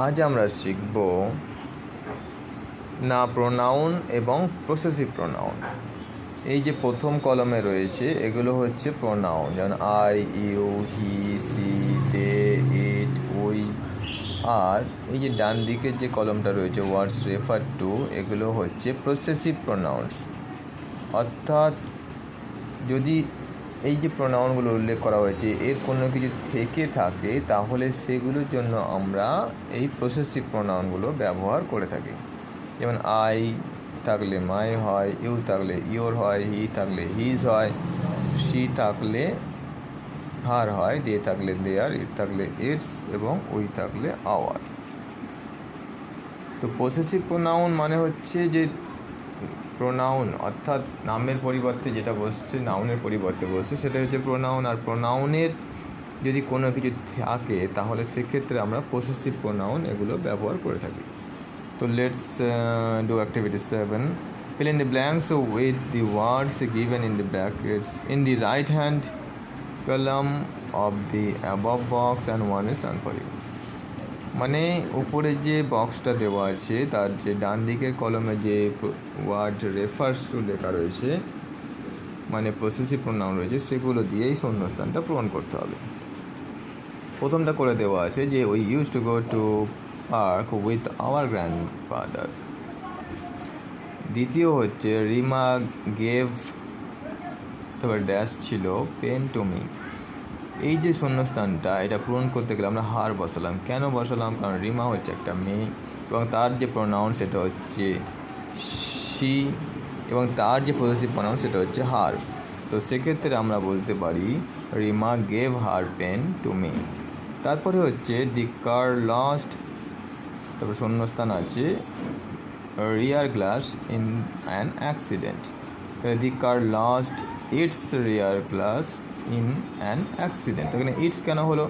আজ আমরা শিখব না প্রোনাউন এবং পসেসিভ প্রোনাউন। এই যে প্রথম কলমে রয়েছে এগুলো হচ্ছে প্রোনাউন, যেমন I, you, he, she, they, it, we. আর এই যে ডান দিকের যে কলমটা রয়েছে ওয়ার্ডস রেফার টু, এগুলো হচ্ছে পসেসিভ প্রোনাউন্স। অর্থাৎ যদি এই যে প্রোনাউনগুলো উল্লেখ করা হয়েছে এর কোনো কিছু থেকে থাকে তাহলে সেগুলোর জন্য আমরা এই পসেসিভ প্রোনাউনগুলো ব্যবহার করে থাকি। যেমন আই থাকলে মাই হয়, ইউ থাকলে ইওর হয়, হি থাকলে হিজ হয়, সি থাকলে হার হয়, দে থাকলে দেয়ার, ইট থাকলে ইটস এবং উই থাকলে আওয়ার। তো পসেসিভ প্রোনাউন মানে হচ্ছে যে প্রোনাউন অর্থাৎ নামের পরিবর্তে যেটা বসছে, নাউনের পরিবর্তে বসছে, সেটা হচ্ছে প্রোনাউন। আর প্রোনাউনের যদি কোনো কিছু থাকে তাহলে সেক্ষেত্রে আমরা পসেসিভ প্রোনাউন এগুলো ব্যবহার করে থাকি। তো let's do activity 7. Fill in the blanks with the words given in the brackets in the right hand column of the above box and one is done for you. মানে উপরে যে বক্সটা দেওয়া আছে তার যে ডান দিকের কলমে যে ওয়ার্ড রেফার্স টু লেখা রয়েছে, মানে পসেসিভ প্রোনাউন রয়েছে, সেগুলো দিয়েই শূন্যস্থানটা পূরণ করতে হবে। প্রথমটা করে দেওয়া আছে যে we use to go to park with our grandfather. দ্বিতীয় হচ্ছে রিমা গেভ, তারপর ড্যাশ ছিল পেন টু মি। এই যে শূন্যস্থানটা এটা পূরণ করতে গেলে আমরা হার বসালাম। কেন বসালাম? কারণ রিমা হচ্ছে একটা মেয়ে এবং তার যে প্রোনাউন সেটা হচ্ছে শি এবং তার যে পসেসিভ প্রোনাউন সেটা হচ্ছে হার। তো সেক্ষেত্রে আমরা বলতে পারি Rima gave her pen to me. তারপরে হচ্ছে দি কার লস্ট, তারপর শূন্যস্থান আছে rear glass in an accident. তাহলে the car lost its rear glass in an accident. এখানে ইটস কেন হলো?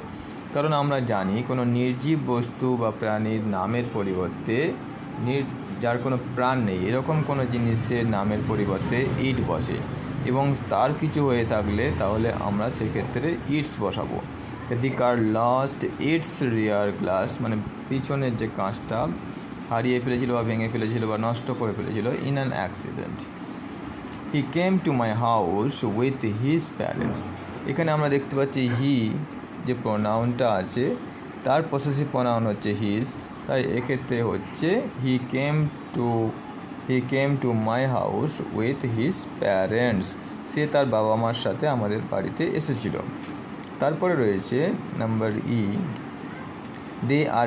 কারণ আমরা জানি কোনো নির্জীব বস্তু বা প্রাণীর নামের পরিবর্তে যার কোনো প্রাণ নেই এরকম কোনো জিনিসের নামের পরিবর্তে ইট বসে এবং তার কিছু হয়ে থাকলে তাহলে আমরা সেক্ষেত্রে ইটস বসাবো। দি car lost its rear glass মানে পিছনের যে কাঁচটা হারিয়ে ফেলেছিল বা ভেঙে ফেলেছিল বা নষ্ট করে ফেলেছিল in an accident. He came to my house with his parents. এখানে আমরা দেখতে পাচ্ছি হি যে প্রোনাউনটা আছে তার পসেসিভ প্রোনাউন হচ্ছে হিজ, তাই এক্ষেত্রে হচ্ছে he came to my house with his parents. সে তার বাবা মার সাথে আমাদের বাড়িতে এসেছিল। তারপরে রয়েছে নাম্বার ই, দে আর